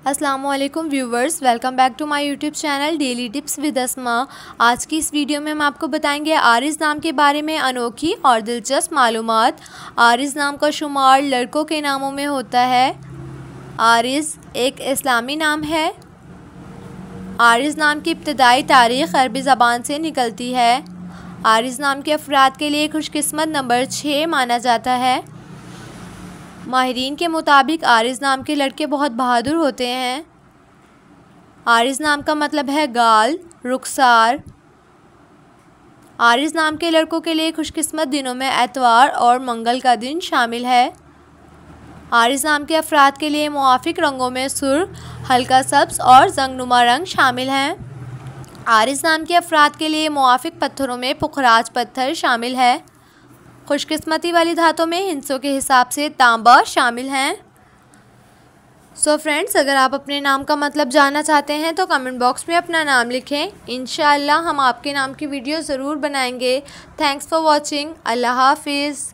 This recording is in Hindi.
अस्सलामुअलैकुम viewers, welcome back to my YouTube channel daily tips with Asma. आज की इस वीडियो में हम आपको बताएंगे आरिज़ नाम के बारे में अनोखी और दिलचस्प मालूमात। आरिज़ नाम का शुमार लड़कों के नामों में होता है। आरिज़ एक इस्लामी नाम है। आरिज़ नाम की इब्तदाई तारीख़ अरबी ज़बान से निकलती है। आरिज़ नाम के अफराद के लिए खुशकिस्मत नंबर 6 माना जाता है। माहिरीन के मुताबिक आरिज़ नाम के लड़के बहुत बहादुर होते हैं। आरिज़ नाम का मतलब है गाल, रुखसार। आरिज़ नाम के लड़कों के लिए खुशकिस्मत दिनों में एतवार और मंगल का दिन शामिल है। आरिज़ नाम के अफराद के लिए मुआफ़िक रंगों में सुर्ख, हल्का सब्ज़ और जंगनुमा रंग शामिल हैं। आरिज़ नाम के अफराद के लिए मुआफ़िक पत्थरों में पुखराज पत्थर शामिल है। खुशकिस्मती वाली धातों में हिंसों के हिसाब से तांबा शामिल हैं। सो फ्रेंड्स, अगर आप अपने नाम का मतलब जानना चाहते हैं तो कमेंट बॉक्स में अपना नाम लिखें। इंशाअल्लाह हम आपके नाम की वीडियो ज़रूर बनाएंगे। Thanks for watching. अल्लाह हाफिज़।